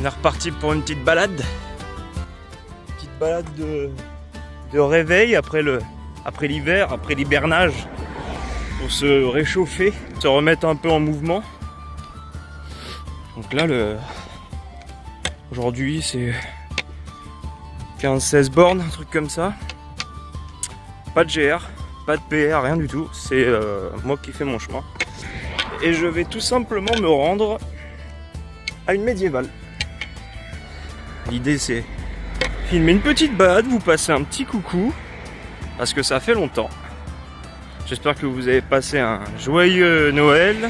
est reparti pour une petite balade. Petite balade de réveil après l'hiver, après l'hibernage. Pour se réchauffer, se remettre un peu en mouvement. Donc là, aujourd'hui, c'est 15-16 bornes, un truc comme ça. Pas de GR, pas de PR, rien du tout. C'est moi qui fais mon chemin. Et je vais tout simplement me rendre à une médiévale. L'idée, c'est filmer une petite balade, vous passer un petit coucou, parce que ça fait longtemps. J'espère que vous avez passé un joyeux Noël,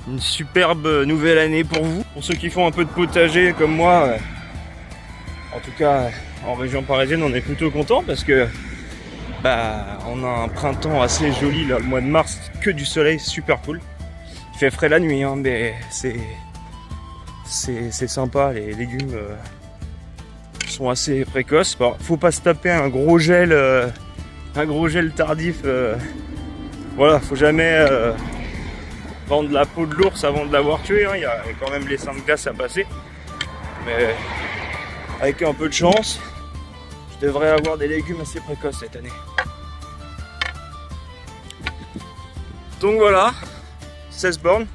une superbe nouvelle année pour vous. Pour ceux qui font un peu de potager comme moi, en tout cas en région parisienne, on est plutôt content parce que on a un printemps assez joli là, le mois de mars, que du soleil, super cool. Il fait frais la nuit, hein, mais c'est sympa, les légumes sont assez précoces. Bon, faut pas se taper un gros gel tardif. Voilà, faut jamais vendre la peau de l'ours avant de l'avoir tué, hein. Il y a quand même les seins de glace à passer. Mais avec un peu de chance, je devrais avoir des légumes assez précoces cette année. Donc voilà, 16 bornes.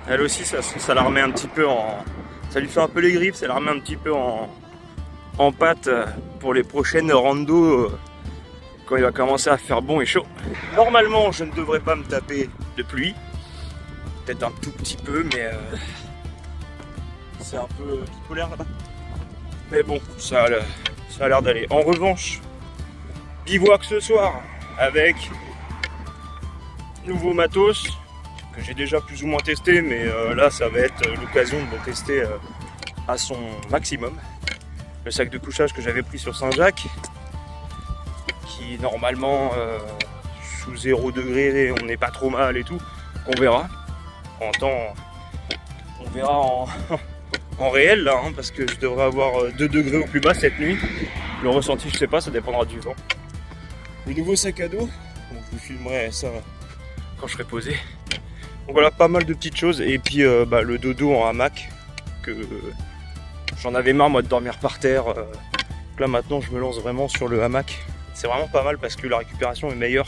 Elle aussi, ça la remet un petit peu en... Ça lui fait un peu les griffes, ça la remet un petit peu en pâte pour les prochaines randos quand il va commencer à faire bon et chaud. Normalement, je ne devrais pas me taper de pluie. Peut-être un tout petit peu, mais c'est un peu polaire là-bas. Mais bon, ça a l'air d'aller. En revanche, bivouac ce soir avec nouveau matos que j'ai déjà plus ou moins testé, mais là ça va être l'occasion de le tester à son maximum. Le sac de couchage que j'avais pris sur Saint-Jacques, qui normalement sous 0 degré on n'est pas trop mal et tout, on verra. On verra en réel là, hein, parce que je devrais avoir 2 degrés au plus bas cette nuit. Le ressenti je sais pas, ça dépendra du vent. Le nouveau sac à dos, donc je vous filmerai ça quand je serai posé. Donc voilà, pas mal de petites choses. Et puis le dodo en hamac, que j'en avais marre moi de dormir par terre. Donc là maintenant je me lance vraiment sur le hamac. C'est vraiment pas mal parce que la récupération est meilleure.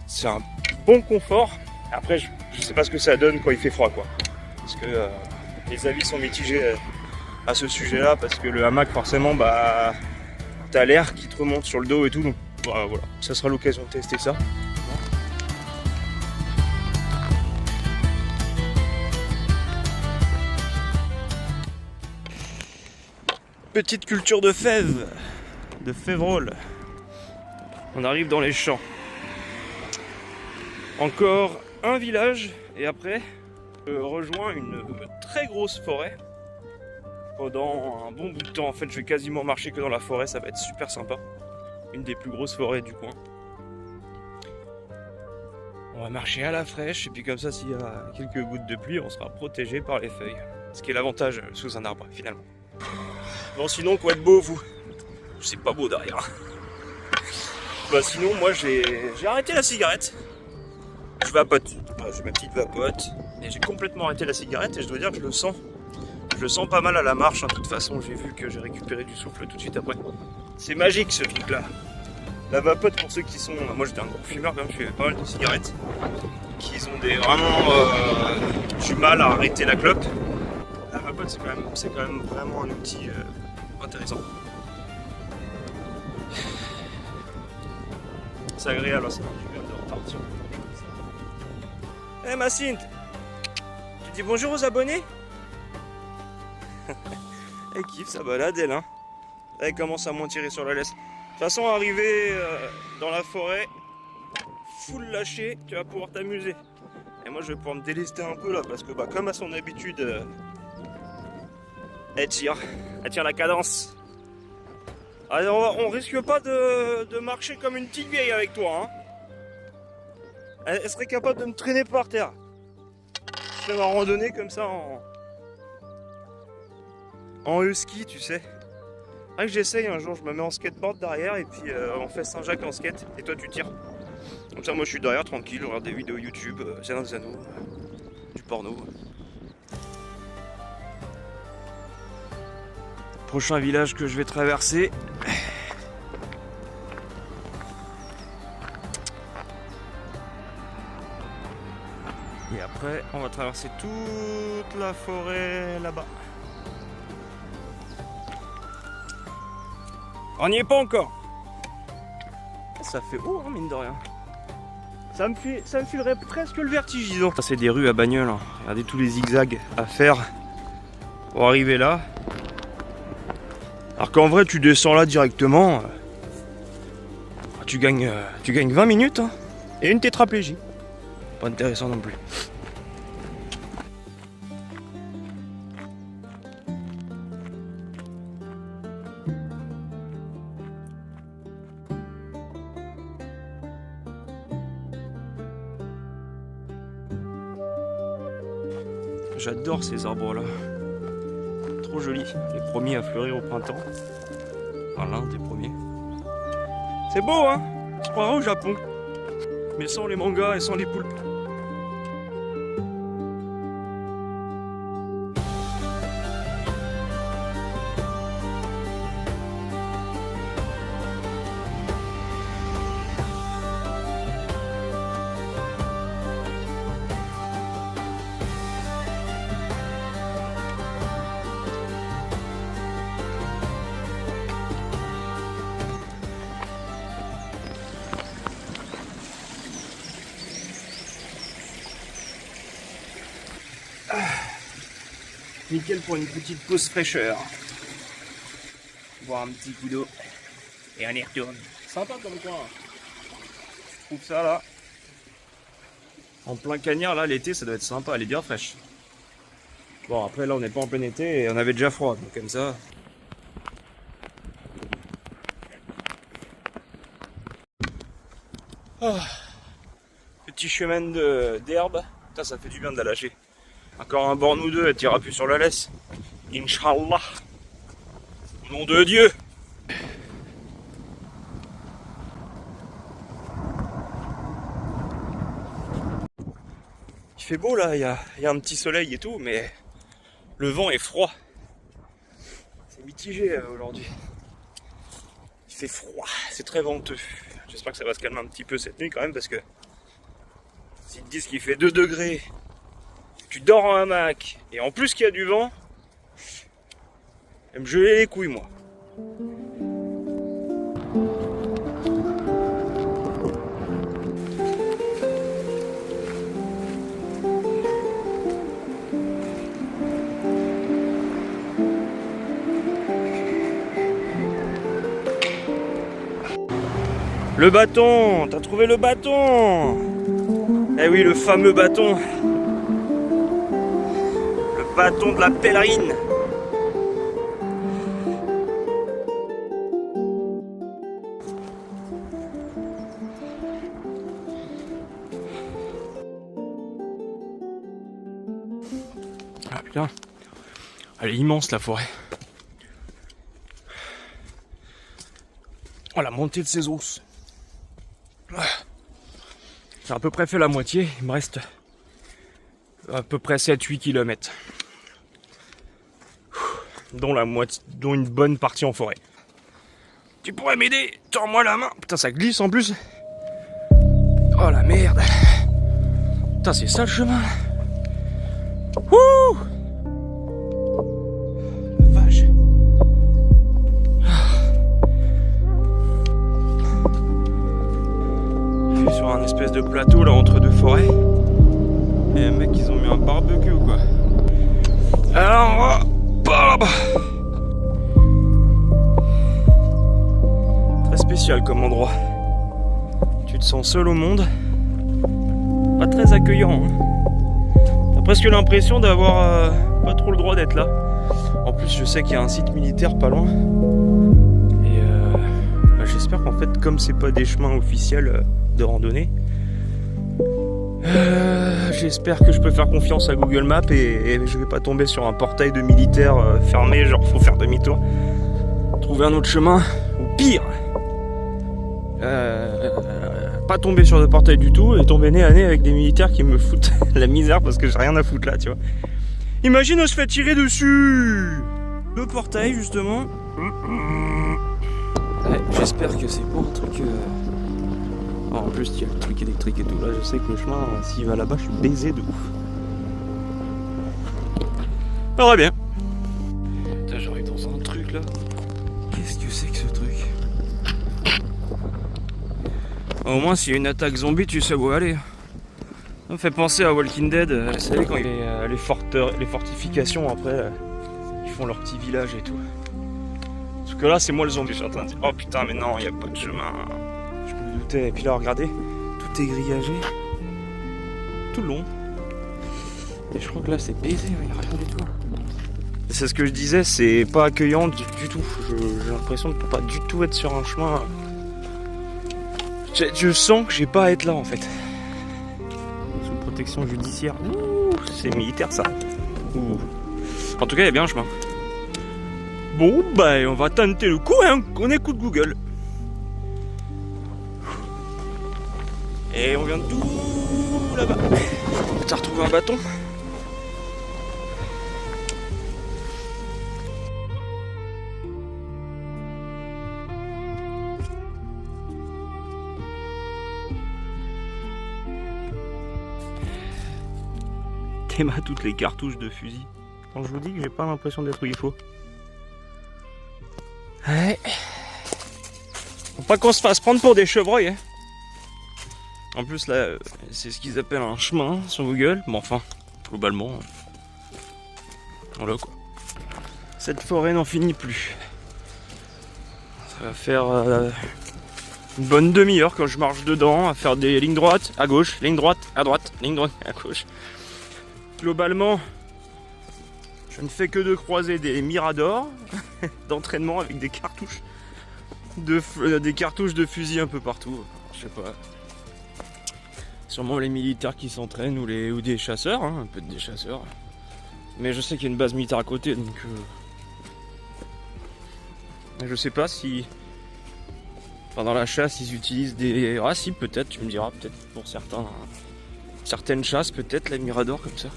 C'est un bon confort. Après je sais pas ce que ça donne quand il fait froid quoi. Parce que les avis sont mitigés à ce sujet là. Parce que le hamac forcément t'as l'air qui te remonte sur le dos et tout. Donc voilà, ça sera l'occasion de tester ça. Petite culture de fèves, de févrole. On arrive dans les champs. Encore un village et après je rejoins une très grosse forêt pendant un bon bout de temps. En fait, je vais quasiment marcher que dans la forêt, ça va être super sympa. Une des plus grosses forêts du coin. On va marcher à la fraîche et puis comme ça, s'il y a quelques gouttes de pluie, on sera protégé par les feuilles. Ce qui est l'avantage sous un arbre finalement. Bon, sinon, quoi de beau, vous? C'est pas beau derrière. Sinon, moi, j'ai arrêté la cigarette. Je vapote. J'ai ma petite vapote. Et j'ai complètement arrêté la cigarette et je dois dire que je le sens. Je le sens pas mal à la marche. De toute façon, j'ai vu que j'ai récupéré du souffle tout de suite après. C'est magique, ce truc-là. La vapote, pour ceux qui sont... Moi, j'étais un gros fumeur, quand même. Je fumais pas mal de cigarettes. Qui ont vraiment du mal à arrêter la clope. La vapote, c'est quand même vraiment un outil intéressant. C'est agréable, ça fait du bien de repartir. Eh Macinte, tu dis bonjour aux abonnés? Elle kiffe sa balade, elle, hein. Elle commence à m'en tirer sur la laisse. De toute façon, arrivé dans la forêt, full lâché, tu vas pouvoir t'amuser. Et moi, je vais pouvoir me délester un peu là, parce que comme à son habitude, elle tire la cadence. Alors, on risque pas de marcher comme une petite vieille avec toi, hein. Elle serait capable de me traîner par terre. Je fais ma randonnée comme ça en husky, tu sais. Ah, que j'essaye un jour, je me mets en skateboard derrière et puis on fait Saint-Jacques en skate et toi tu tires. Comme ça, moi je suis derrière tranquille, on regarde des vidéos YouTube, Zano, du porno. Prochain village que je vais traverser. Et après, on va traverser toute la forêt là-bas. On n'y est pas encore. Ça fait haut, hein, mine de rien. Ça me filerait presque le vertige, disons. Ça, c'est des rues à bagnole. Hein. Regardez tous les zigzags à faire pour arriver là. Alors qu'en vrai, tu descends là directement. Tu gagnes 20 minutes hein, et une tétraplégie. Pas intéressant non plus. J'adore ces arbres là. Trop jolis. Les premiers à fleurir au printemps. Enfin l'un des premiers. C'est beau hein. Je croirais au Japon. Mais sans les mangas et sans les poulpes. Nickel pour une petite pause fraîcheur. Boire un petit coup d'eau. Et on y retourne. Sympa comme coin. Je trouve ça là. En plein cagnard là, l'été ça doit être sympa, elle est bien fraîche. Bon après là on n'est pas en plein été et on avait déjà froid, donc comme ça. Oh. Petit chemin d'herbe. Ça fait du bien de la lâcher. Encore un borne ou deux, elle tirera plus sur la laisse. Inch'Allah. Au nom de Dieu. Il fait beau là, il y a un petit soleil et tout, mais le vent est froid. C'est mitigé aujourd'hui. Il fait froid, c'est très venteux. J'espère que ça va se calmer un petit peu cette nuit quand même, parce que s'ils te disent qu'il fait 2 degrés, tu dors en hamac, et en plus qu'il y a du vent, je vais me geler les couilles moi. Le bâton, t'as trouvé le bâton? Eh oui, le fameux bâton. Le bâton de la pèlerine. Ah putain, elle est immense la forêt. Oh la montée de ces os. J'ai à peu près fait la moitié, il me reste à peu près 7-8 km. Dont une bonne partie en forêt. Tu pourrais m'aider? Tends-moi la main. Putain ça glisse en plus. Oh la merde. Putain c'est ça le chemin. Wouh. La vache. Je suis sur un espèce de plateau là entre deux forêts. Et les mecs ils ont mis un barbecue ou quoi. Alors on va par là-bas. Très spécial comme endroit. Tu te sens seul au monde. Pas très accueillant. Hein. T'as presque l'impression d'avoir pas trop le droit d'être là. En plus je sais qu'il y a un site militaire pas loin. Et j'espère qu'en fait comme c'est pas des chemins officiels de randonnée, j'espère que je peux faire confiance à Google Maps et je vais pas tomber sur un portail de militaires fermé, genre faut faire demi-tour, trouver un autre chemin, ou pire, pas tomber sur le portail du tout et tomber nez à nez avec des militaires qui me foutent la misère parce que j'ai rien à foutre là, tu vois. Imagine on se fait tirer dessus. le portail justement. Ouais, j'espère que c'est pas un truc... Oh, en plus il y a le truc électrique et tout, là je sais que le chemin, s'il va là-bas, je suis baisé de ouf. On verra bien. Putain, j'arrive dans un truc là. Qu'est-ce que c'est que ce truc? Au moins s'il y a une attaque zombie, tu sais où aller. Ça me fait penser à Walking Dead, vous savez quand il y a les fortifications après, ils font leur petit village et tout. Parce que là c'est moi le zombie, je suis en train de dire oh putain mais non, il n'y a pas de chemin. Je me doutais, et puis là regardez, tout est grillagé, tout le long. Et je crois que là c'est baisé, il n'y a rien du tout. C'est ce que je disais, c'est pas accueillant du tout. J'ai l'impression de ne pas du tout être sur un chemin. Je sens que j'ai pas à être là en fait. Sous protection judiciaire. Ouh, c'est militaire ça. Ouh. En tout cas, il y a bien un chemin. Bon, bah, on va tenter le coup, hein. On écoute Google. Et on vient de tout là-bas. T'as retrouvé un bâton? Théma toutes les cartouches de fusil. Quand je vous dis que j'ai pas l'impression d'être où il faut. Ouais. Faut pas qu'on se fasse prendre pour des chevreuils, hein. En plus là, c'est ce qu'ils appellent un chemin sur Google. Bon enfin, globalement, voilà quoi. Cette forêt n'en finit plus. Ça va faire une bonne demi-heure quand je marche dedans, à faire des lignes droites, à gauche, ligne droite, à droite, ligne droite, à gauche. Globalement, je ne fais que de croiser des miradors d'entraînement avec des cartouches de fusil un peu partout. Je sais pas. Sûrement les militaires qui s'entraînent ou des chasseurs, hein, un peu des chasseurs. Mais je sais qu'il y a une base militaire à côté, donc je sais pas si pendant la chasse ils utilisent des... Ah si, peut-être, tu me diras, peut-être pour certaines chasses, peut-être les miradors comme ça.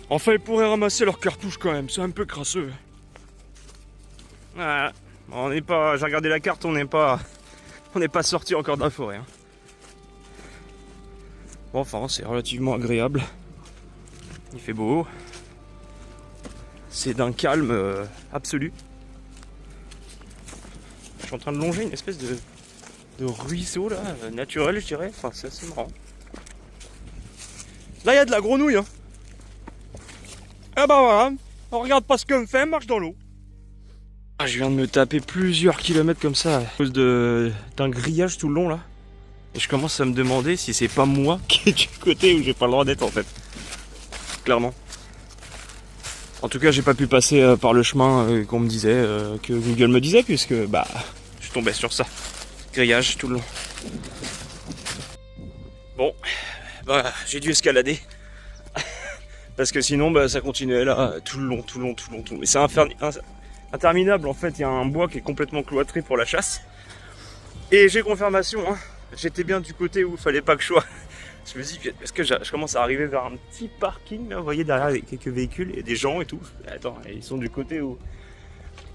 Enfin, ils pourraient ramasser leurs cartouches quand même, c'est un peu crasseux. Voilà. On n'est pas... J'ai regardé la carte, on n'est pas sorti encore de la forêt. Hein. Bon, enfin, c'est relativement agréable. Il fait beau. C'est d'un calme absolu. Je suis en train de longer une espèce de ruisseau là, naturel, je dirais. Enfin, c'est assez marrant. Là, il y a de la grenouille. Hein. Ah bah voilà, on regarde pas ce qu'on fait, marche dans l'eau. Ah, je viens de me taper plusieurs kilomètres comme ça à cause d'un grillage tout le long là. Et je commence à me demander si c'est pas moi qui est du côté où j'ai pas le droit d'être en fait. Clairement. En tout cas, j'ai pas pu passer par le chemin qu'on me disait, que Google me disait, puisque bah je tombais sur ça. Grillage tout le long. Bon, bah j'ai dû escalader. Parce que sinon bah, ça continuait là tout le long. Mais c'est interminable en fait, il y a un bois qui est complètement cloîtré pour la chasse. Et j'ai confirmation, hein, j'étais bien du côté où il fallait pas que je sois. Je me dis, est-ce que je commence à arriver vers un petit parking là, vous voyez derrière quelques véhicules et des gens et tout. Attends, ils sont du côté où...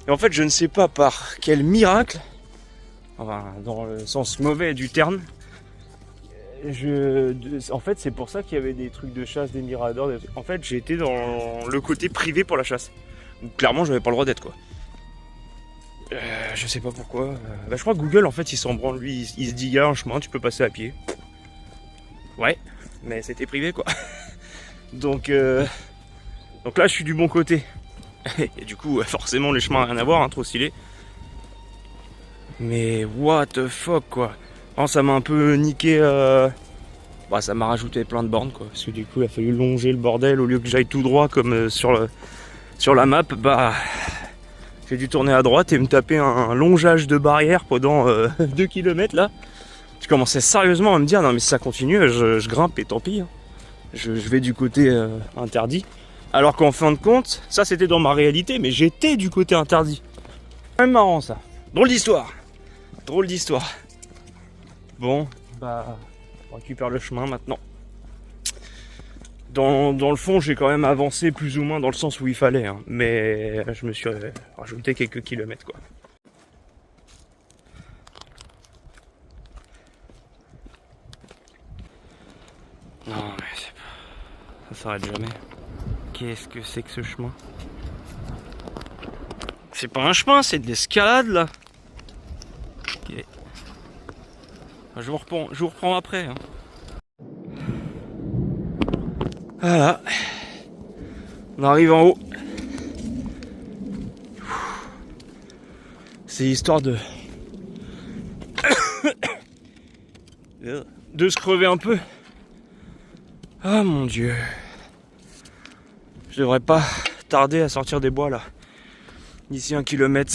Et en fait je ne sais pas par quel miracle, enfin dans le sens mauvais du terme, en fait c'est pour ça qu'il y avait des trucs de chasse, des miradors, en fait j'ai été dans le côté privé pour la chasse. Donc clairement j'avais pas le droit d'être quoi. Je sais pas pourquoi. Bah, je crois que Google en fait il s'en branle, lui il se dit il y a un chemin, tu peux passer à pied. Ouais, mais c'était privé quoi. Donc là je suis du bon côté. Et du coup forcément les chemins rien à voir, hein, trop stylé. Mais what the fuck quoi. Alors, ça m'a un peu niqué. Bah, ça m'a rajouté plein de bornes quoi. Parce que du coup il a fallu longer le bordel au lieu que j'aille tout droit comme sur la map. Bah j'ai dû tourner à droite et me taper un longeage de barrière pendant 2 km là. Je commençais sérieusement à me dire non mais si ça continue je grimpe et tant pis. Hein. Je vais du côté interdit. Alors qu'en fin de compte, ça c'était dans ma réalité, mais j'étais du côté interdit. C'est même marrant ça. Drôle d'histoire. Drôle d'histoire. Bon, bah on récupère le chemin maintenant. Dans le fond, j'ai quand même avancé plus ou moins dans le sens où il fallait, hein. Mais je me suis rajouté quelques kilomètres, quoi. Non, mais c'est pas... ça s'arrête jamais. Qu'est-ce que c'est que ce chemin? C'est pas un chemin, c'est de l'escalade, là. Okay. Je vous reprends après, hein. Voilà. On arrive en haut. C'est histoire de se crever un peu. Ah mon Dieu. Je devrais pas tarder à sortir des bois là. D'ici 1,5 km.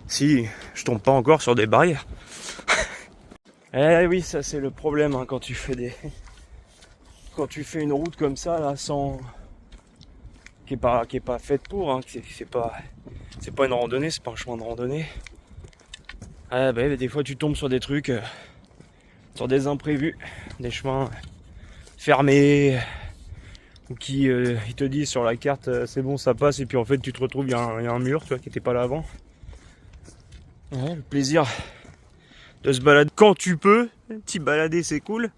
Si je tombe pas encore sur des barrières. Eh oui, ça c'est le problème, hein, quand tu fais une route comme ça là, sans qui est pas faite pour, hein, c'est pas une randonnée, c'est pas un chemin de randonnée. Ah bah, des fois tu tombes sur des trucs, sur des imprévus, des chemins fermés, ou qui ils te disent sur la carte c'est bon ça passe, et puis en fait tu te retrouves, il y a un mur, tu vois, qui était pas là avant. Ouais, le plaisir de se balader quand tu peux, t'y balader c'est cool.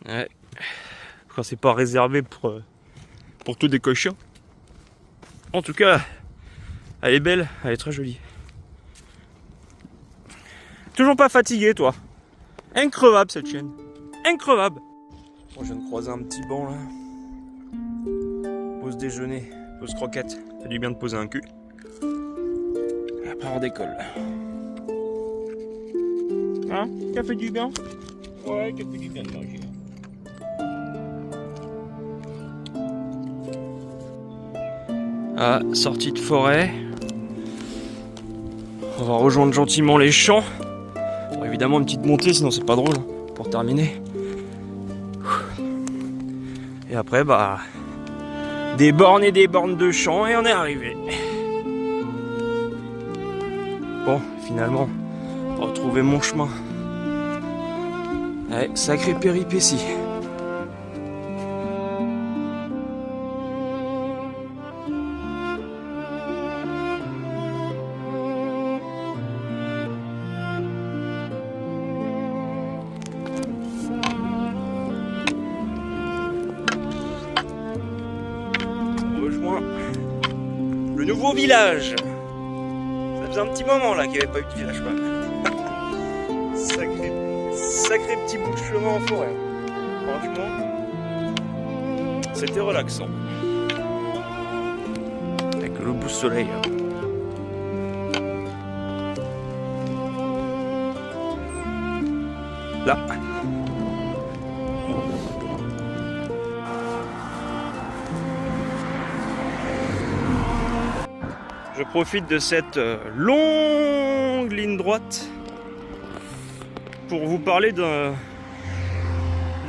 Ouais. Quand c'est pas réservé pour tous des cochons. En tout cas, elle est belle, elle est très jolie. Toujours pas fatigué, toi? Increvable cette chaîne, increvable. Bon, je viens de croiser un petit banc là. Pause déjeuner, pause croquette. Ça fait du bien de poser un cul. Après on décolle. Hein? Ça fait du bien? Ouais, ça fait du bien de manger. Ah, sortie de forêt. On va rejoindre gentiment les champs. Bon, évidemment une petite montée, sinon c'est pas drôle, hein, pour terminer. Et après, bah, des bornes et des bornes de champs et on est arrivé. Bon, finalement, retrouver mon chemin. Ouais, sacrée péripétie. On rejoint le nouveau village. Ça faisait un petit moment là qu'il n'y avait pas eu de village, quoi. Sacré petit bout de chemin en forêt. Franchement, c'était relaxant. Avec le beau soleil. Là. Je profite de cette longue ligne droite pour vous parler d'un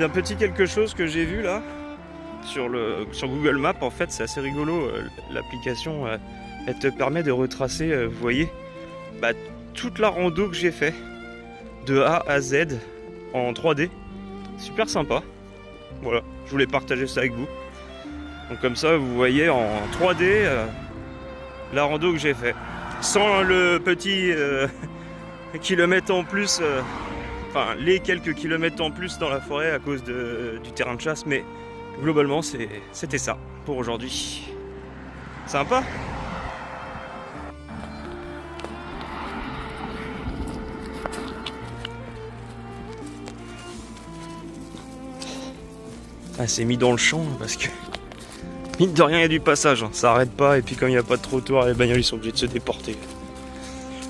petit quelque chose que j'ai vu là sur Google Maps. En fait, c'est assez rigolo. L'application, elle te permet de retracer, vous voyez, bah, toute la rando que j'ai fait de A à Z en 3D. Super sympa. Voilà, je voulais partager ça avec vous. Donc comme ça, vous voyez en 3D la rando que j'ai fait, sans le petit kilomètre en plus. Enfin, les quelques kilomètres en plus dans la forêt à cause du terrain de chasse, mais globalement c'était ça pour aujourd'hui. Sympa. Ah, c'est mis dans le champ parce que mine de rien il y a du passage, hein. Ça arrête pas, et puis comme il n'y a pas de trottoir, les bagnoles ils sont obligés de se déporter.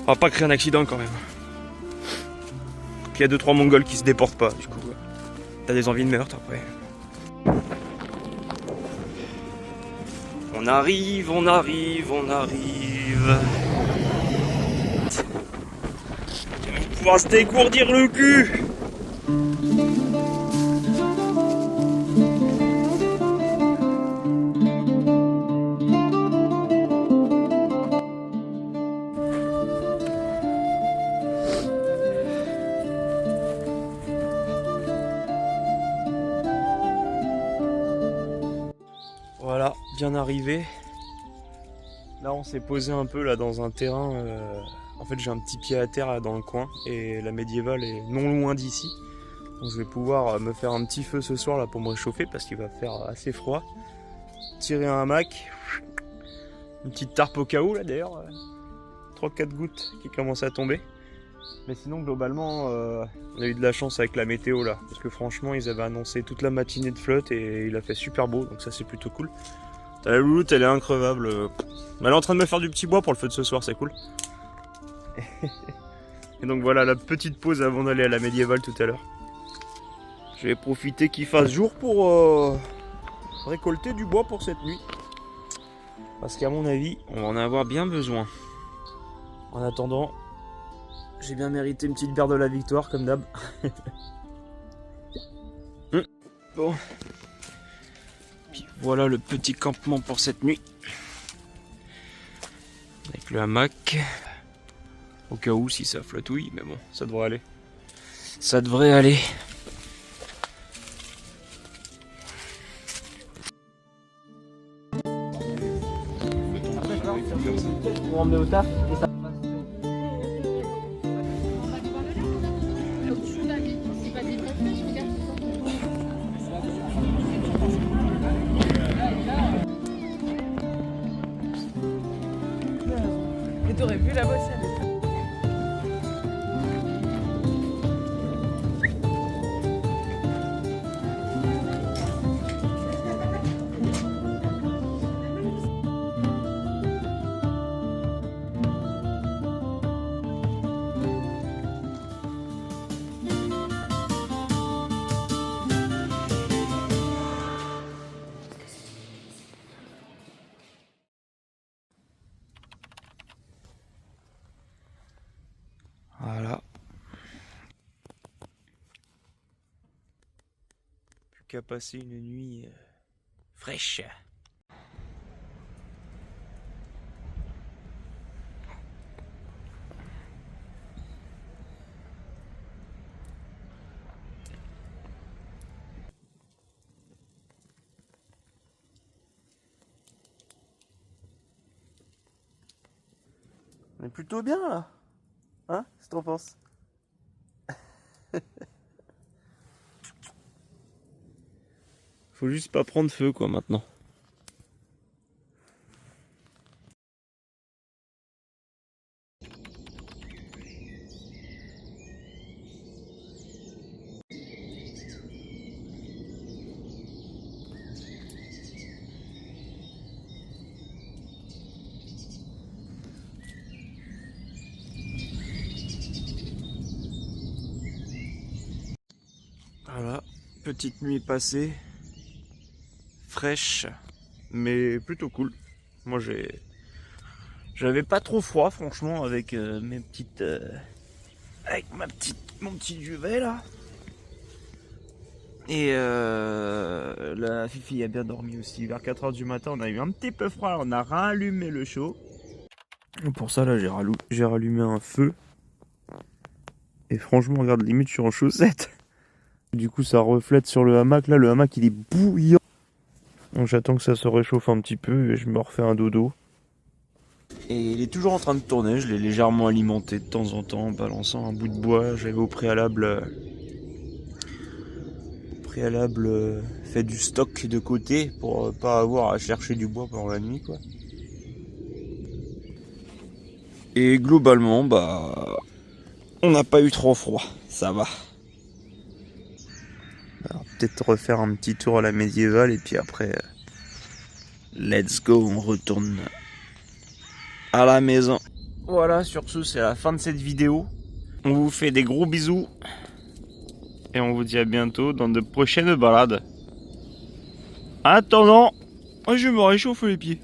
On va pas créer un accident quand même. Il y a 2-3 mongols qui se déportent pas, du coup t'as des envies de meurtre après. On arrive. On va pouvoir se dégourdir le cul. bien arrivé. Là on s'est posé un peu là dans un terrain. En fait j'ai un petit pied à terre là, dans le coin et la médiévale est non loin d'ici. Donc je vais pouvoir me faire un petit feu ce soir là pour me réchauffer parce qu'il va faire assez froid. Tirer un hamac. Une petite tarpe au cas où là d'ailleurs. 3-4 gouttes qui commencent à tomber. Mais sinon globalement on a eu de la chance avec la météo là. Parce que franchement ils avaient annoncé toute la matinée de flotte et il a fait super beau. Donc ça c'est plutôt cool. T'as la louloute, elle est increvable. Elle est en train de me faire du petit bois pour le feu de ce soir, c'est cool. Et donc voilà la petite pause avant d'aller à la médiévale tout à l'heure. Je vais profiter qu'il fasse jour pour récolter du bois pour cette nuit. Parce qu'à mon avis, on va en avoir bien besoin. En attendant, j'ai bien mérité une petite bière de la victoire comme d'hab. Bon. Puis voilà le petit campement pour cette nuit. Avec le hamac. Au cas où si ça flatouille, mais bon, ça devrait aller. Ça devrait aller. Pour emmener au taf et ça passe. Et t'aurais vu la bosse. Voilà. Plus qu'à passer une nuit fraîche. On est plutôt bien là. Hein? Qu'est-ce que t'en penses? Faut juste pas prendre feu quoi maintenant. Voilà, petite nuit passée, fraîche, mais plutôt cool. Moi j'avais pas trop froid franchement avec mes petites, avec mon petit duvet là. Et la Fifi a bien dormi aussi. Vers 4 h du matin, on a eu un petit peu froid, on a rallumé le chaud. Et pour ça là, j'ai rallumé un feu. Et franchement, regarde, limite je suis en chaussettes. Du coup ça reflète sur le hamac, là le hamac il est bouillant. Donc j'attends que ça se réchauffe un petit peu et je me refais un dodo. Et il est toujours en train de tourner, je l'ai légèrement alimenté de temps en temps en balançant un bout de bois. J'avais au préalable fait du stock de côté pour pas avoir à chercher du bois pendant la nuit quoi. Et globalement bah on n'a pas eu trop froid, ça va. Alors peut-être refaire un petit tour à la médiévale et puis après let's go, on retourne à la maison. Voilà, sur ce c'est la fin de cette vidéo. On vous fait des gros bisous et on vous dit à bientôt dans de prochaines balades. En attendant, je vais me réchauffer les pieds.